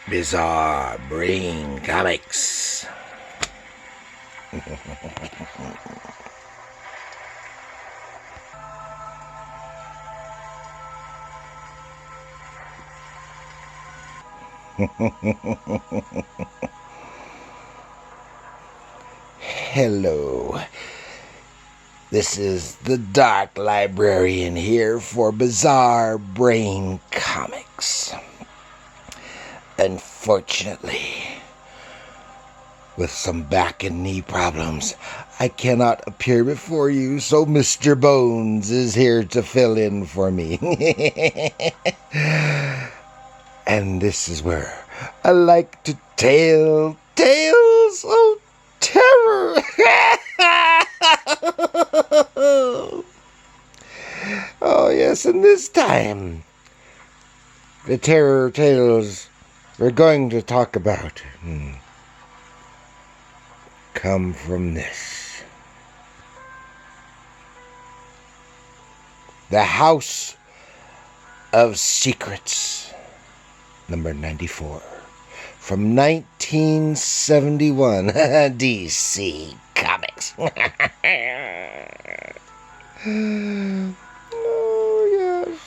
Bizarre Brain Comics. Hello. This is the Dark Librarian here for Bizarre Brain Comics. Unfortunately, with some back and knee problems, I cannot appear before you, so Mr. Bones is here to fill in for me. And this is where I like to tell tales of terror. Oh, yes, and this time, the terror tales we're going to talk about come from this. The House of Secrets, number 94, from 1971, DC Comics. Oh, yes.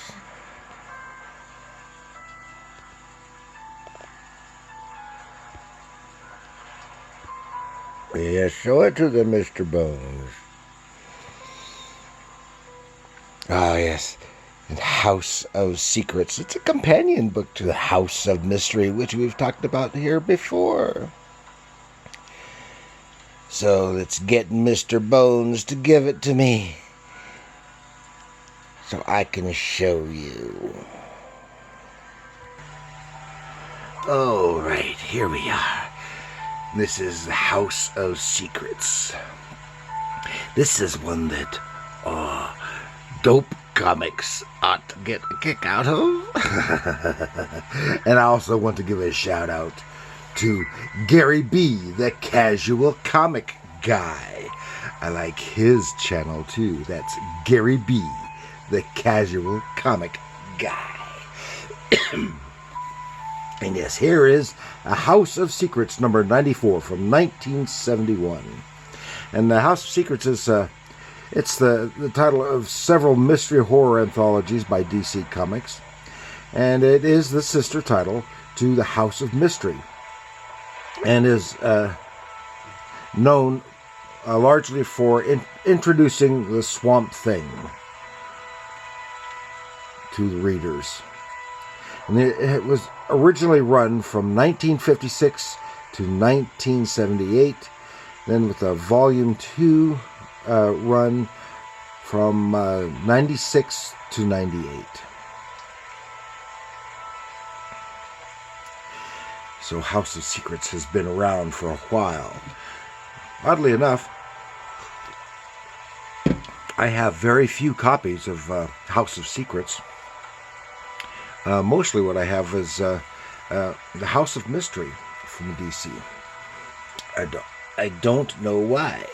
Yes, show it to them, Mr. Bones. Oh, yes. And House of Secrets. It's a companion book to the House of Mystery, which we've talked about here before. So let's get Mr. Bones to give it to me, so I can show you. All right, here we are. This is the House of Secrets. This is one that dope comics ought to get a kick out of. And I also want to give a shout out to Gary B, the Casual Comic Guy. I like his channel too. That's Gary B, the Casual Comic Guy. And yes, here is A House of Secrets, number 94, from 1971. And The House of Secrets is it's the title of several mystery horror anthologies by DC Comics. And it is the sister title to The House of Mystery, and is known largely for introducing the Swamp Thing to the readers. And it was originally run from 1956 to 1978, then with a Volume 2 run from 96 to 98. So House of Secrets has been around for a while. Oddly enough, I have very few copies of House of Secrets. Mostly what I have is the House of Mystery from DC. I don't know why.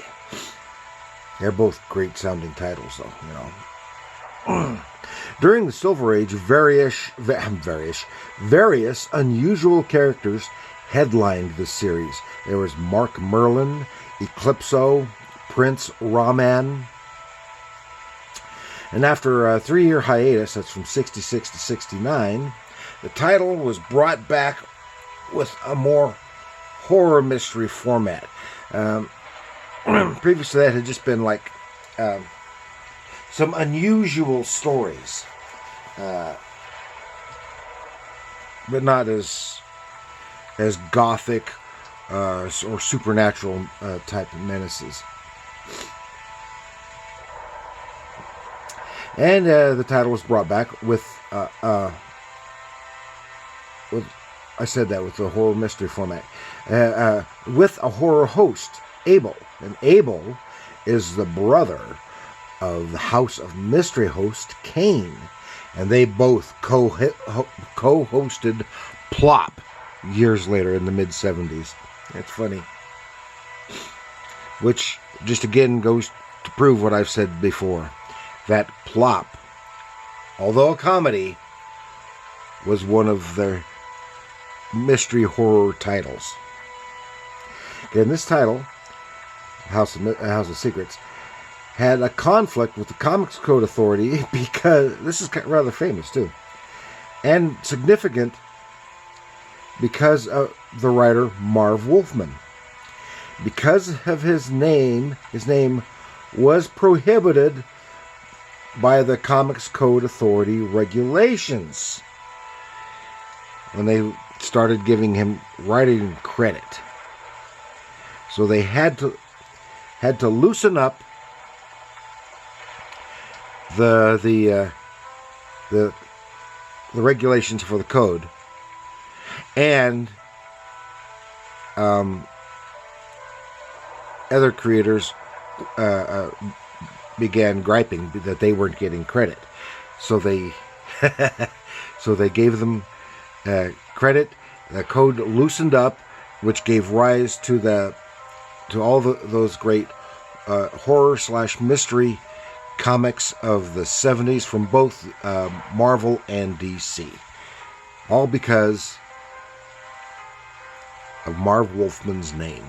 They're both great sounding titles, though, you know. During the Silver Age, various unusual characters headlined the series. There was Mark Merlin, Eclipso, Prince Rahman. And after a 3-year hiatus, that's from 66 to 69, the title was brought back with a more horror mystery format. Previous to that, it had just been like some unusual stories, but not as gothic or supernatural type of menaces. And the title was brought back with I said that, with the horror mystery format, with a horror host, Abel. And Abel is the brother of the House of Mystery host, Kane. And they both co-hosted Plop years later in the mid-70s. That's funny. Which just again goes to prove what I've said before. That Plop, although a comedy, was one of their mystery horror titles. Okay, and this title, House of Secrets, had a conflict with the Comics Code Authority because this is rather famous too, and significant because of the writer Marv Wolfman. Because of his name was prohibited by the Comics Code Authority regulations when they started giving him writing credit. So they had to loosen up the regulations for the code, and other creators began griping that they weren't getting credit. So they gave them credit. The code loosened up, which gave rise to all those great horror/mystery comics of the 70s from both Marvel and DC. All because of Marv Wolfman's name.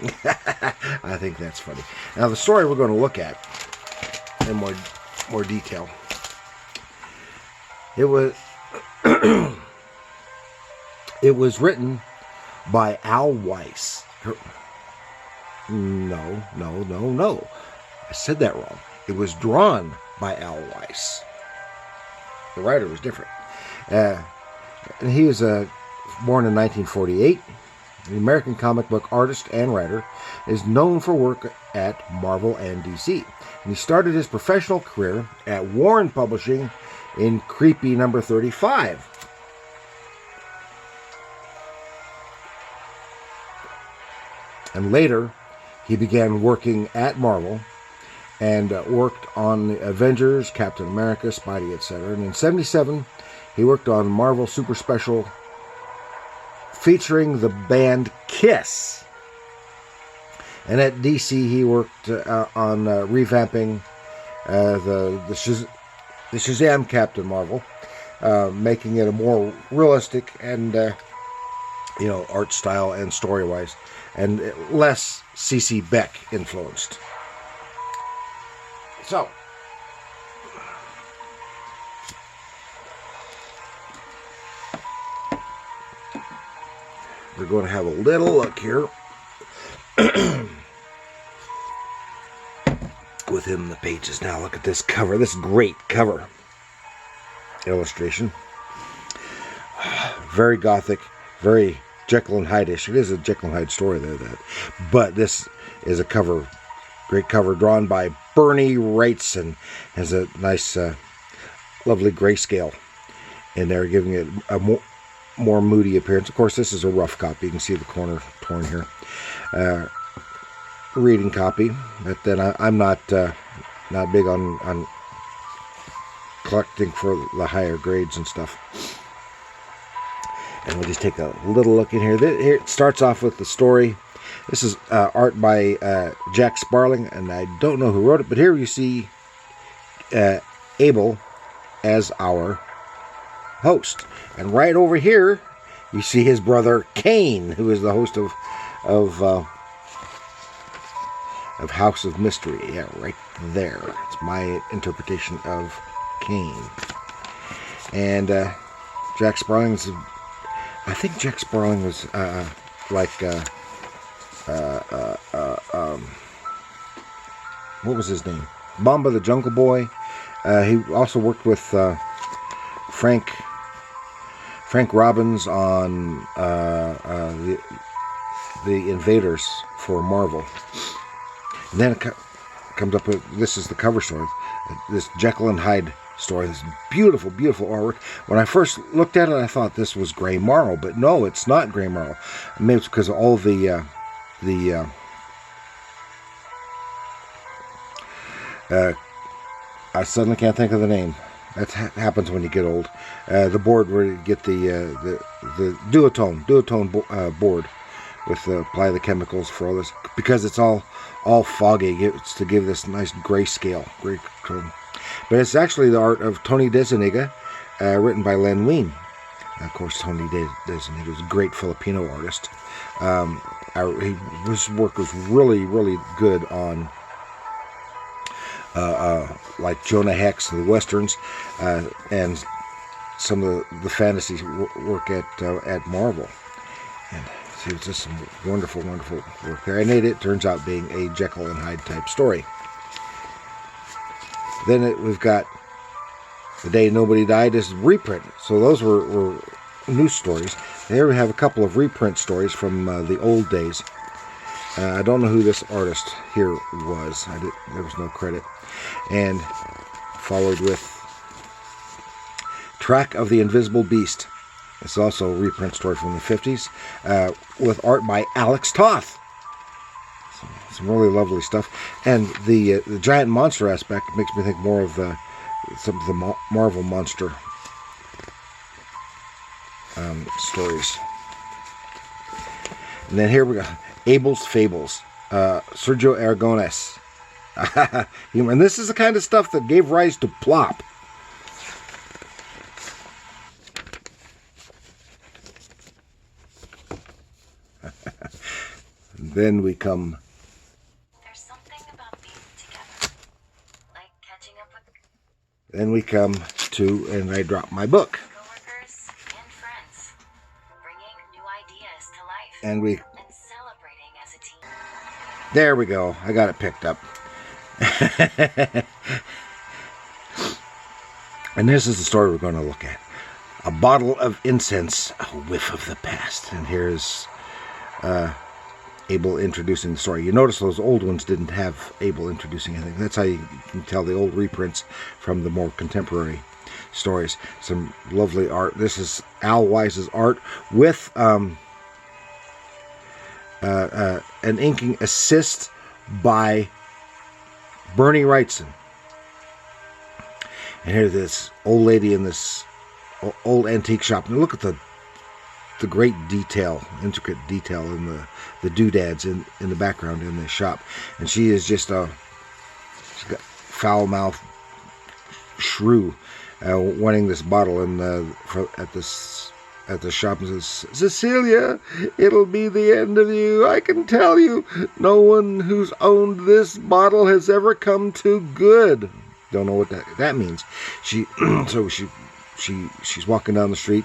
I think that's funny. Now the story we're going to look at in more detail. It was it was written by Al Weiss. No. I said that wrong. It was drawn by Al Weiss. The writer was different. And he was born in 1948. The American comic book artist and writer, is known for work at Marvel and DC. And he started his professional career at Warren Publishing in Creepy number 35. And later, he began working at Marvel and worked on the Avengers, Captain America, Spidey, etc. And in 1977, he worked on Marvel Super Special featuring the band Kiss. And at DC, he worked on revamping the Shazam Captain Marvel, making it a more realistic and art style and story-wise, and less C.C. Beck influenced. So, we're going to have a little look here within the pages. Now look at this cover, this great cover illustration. Very gothic, very Jekyll and Hyde-ish. It is a Jekyll and Hyde story there, but this is a great cover drawn by Bernie Wrightson. Has a nice, lovely grayscale in there, giving it a more moody appearance. Of course, this is a rough copy. You can see the corner torn here. Reading copy, but then I'm not big on collecting for the higher grades and stuff. And we'll just take a little look in here. Here it starts off with the story. This is art by Jack Sparling, and I don't know who wrote it, but here you see Abel as our host. And right over here, you see his brother Cain, who is the host of House of Mystery. Yeah, right there. It's my interpretation of Cain. And Jack Sparling's... I think Jack Sparling was what was his name? Bomba the Jungle Boy. He also worked with Frank Robbins on the Invaders for Marvel. And then it comes up with, this is the cover story, this Jekyll and Hyde story, this beautiful, beautiful artwork. When I first looked at it, I thought this was Gray Marl, but no, it's not Gray Marl. Maybe it's because of all the I suddenly can't think of the name. That happens when you get old. The board where you get the duotone board with apply the chemicals for all this, because it's all foggy. It's to give this nice gray tone. But it's actually the art of Tony DeZuniga, written by Len Wein. Of course, Tony doesn't. He was a great Filipino artist. His work was really, really good on like Jonah Hex, the westerns, and some of the fantasy work at Marvel. And see, it's just some wonderful, wonderful work there. And it turns out being a Jekyll and Hyde type story. Then we've got The Day Nobody Died is reprint. So those were new stories. Here we have a couple of reprint stories from the old days. I don't know who this artist here was. There was no credit. And followed with Track of the Invisible Beast. It's also a reprint story from the 50s with art by Alex Toth. Some really lovely stuff. And the giant monster aspect makes me think more of some of the Marvel monster stories. And then here we go. Abel's Fables. Sergio Aragonés. And this is the kind of stuff that gave rise to Plop. Then we come. There's something about being together, like catching up with. Then we come to, and I drop my book. Coworkers and friends, bringing new ideas to life. And we. And celebrating as a team. There we go. I got it picked up. And this is the story we're going to look at. A bottle of incense, a whiff of the past. And here's Abel introducing the story. You notice those old ones didn't have Abel introducing anything. That's how you can tell the old reprints from the more contemporary stories. Some lovely art. This is Al Weiss's art with an inking assist by Bernie Wrightson. And here's this old lady in this old antique shop. And look at the great detail, intricate detail in the doodads in the background in this shop. And she is just she's got foul-mouthed shrew wanting this bottle at the shop, and says, "Cecilia, it'll be the end of you. I can tell you, no one who's owned this bottle has ever come to good." Don't know what that means. She's walking down the street,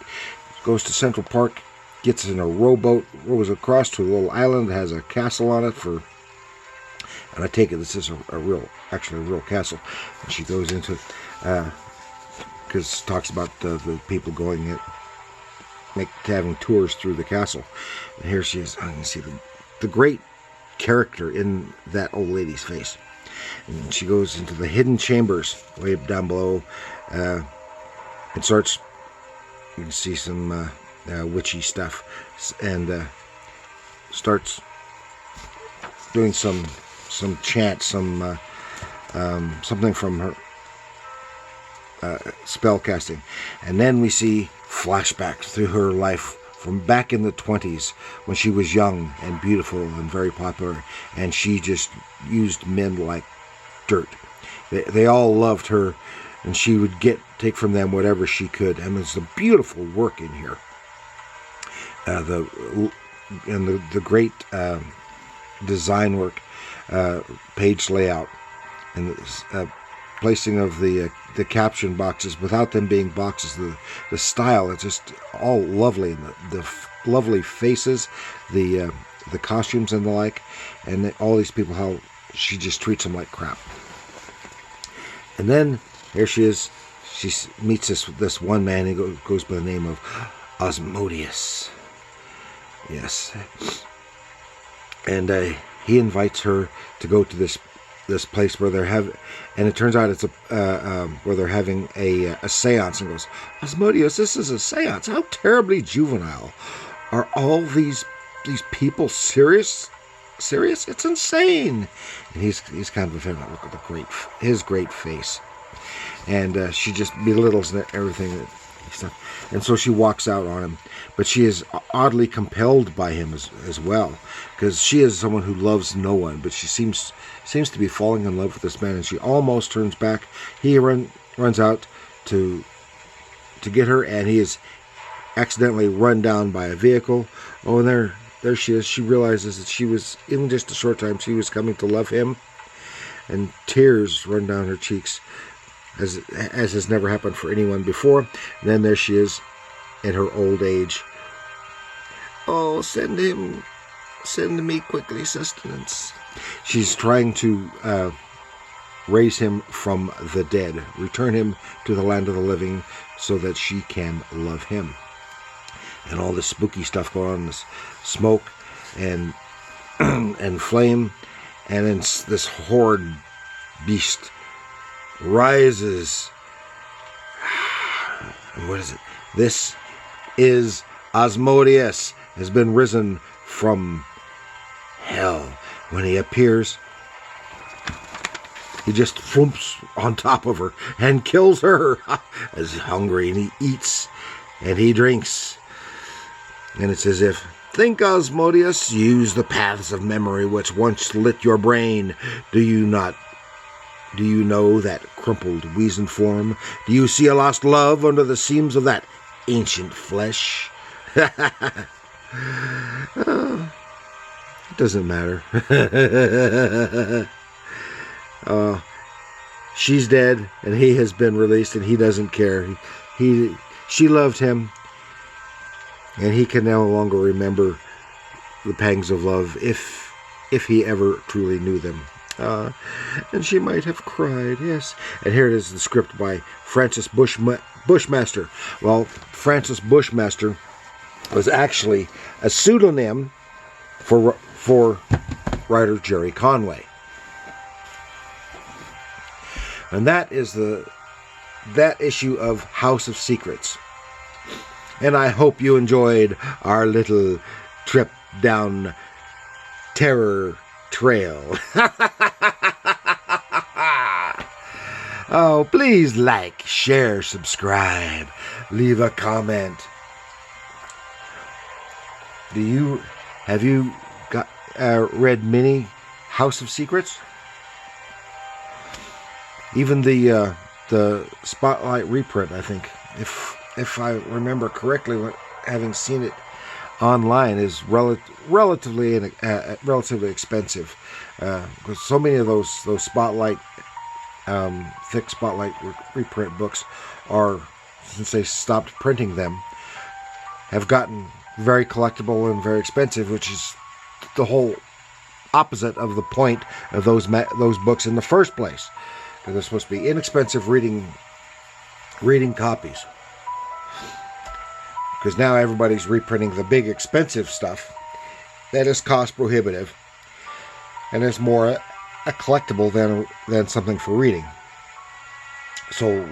goes to Central Park, gets in a rowboat, rows across to a little island that has a castle on it and I take it this is a real castle. And she goes into because it talks about the people going having tours through the castle. And here she is. I can see the great character in that old lady's face. And she goes into the hidden chambers way down below and starts. You can see some witchy stuff, and starts doing some chant, something from her spell casting. And then we see flashbacks through her life from back in the 20s when she was young and beautiful and very popular, and she just used men like dirt. They all loved her, and she would take from them whatever she could. I mean, it's a beautiful work in here. The great design work, page layout, and placing of the caption boxes without them being boxes. The style, it's just all lovely. The lovely faces, the costumes and the like, and all these people, how she just treats them like crap. And then here she is. She meets this one man who goes by the name of Osmodeus. Yes. And he invites her to go to this place where and it turns out it's where they're having a seance, and goes, "Osmodeus, this is a seance. How terribly juvenile. Are all these people serious? It's insane." And he's kind of offended. Look at his great face. And she just belittles everything. And so she walks out on him. But she is oddly compelled by him as well. Because she is someone who loves no one. But she seems to be falling in love with this man. And she almost turns back. He runs out to get her. And he is accidentally run down by a vehicle. Oh, and there she is. She realizes that she was, in just a short time, she was coming to love him. And tears run down her cheeks, as has never happened for anyone before. And then there she is in her old age. Oh, send me quickly sustenance. She's trying to raise him from the dead, return him to the land of the living so that she can love him. And all this spooky stuff going on, this smoke and and flame, and then this horrid beast rises. And what is it? This is Asmodeus, has been risen from hell. When he appears, he just thumps on top of her and kills her. As he's hungry, and he eats and he drinks. And it's as if, think, Asmodeus, use the paths of memory which once lit your brain. Do you know that crumpled, weazened form? Do you see a lost love under the seams of that ancient flesh? It doesn't matter. She's dead, and he has been released, and he doesn't care. She loved him, and he can no longer remember the pangs of love, if he ever truly knew them. And she might have cried, yes. And here it is, the script by Francis Bushmaster. Well, Francis Bushmaster was actually a pseudonym for writer Jerry Conway. And that is that issue of House of Secrets. And I hope you enjoyed our little trip down terror trail. Oh, please like, share, subscribe, leave a comment. Have you got read many House of Secrets? Even the Spotlight reprint, I think, if I remember correctly, having seen it online, is relatively expensive. Because so many of those Spotlight, thick Spotlight reprint books are, since they stopped printing them, have gotten very collectible and very expensive, which is the whole opposite of the point of those books in the first place. Because they're supposed to be inexpensive reading copies. Because now everybody's reprinting the big expensive stuff that is cost prohibitive and is more a collectible than something for reading. So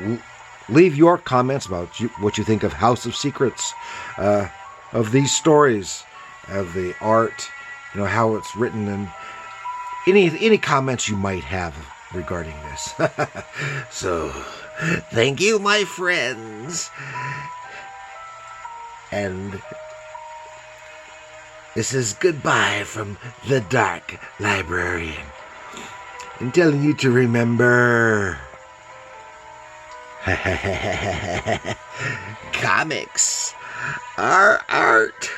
leave your comments about what you think of House of Secrets, of these stories, of the art, how it's written, and any comments you might have regarding this. So, thank you, my friends. And this is goodbye from the Dark Librarian. And telling you to remember... comics are art.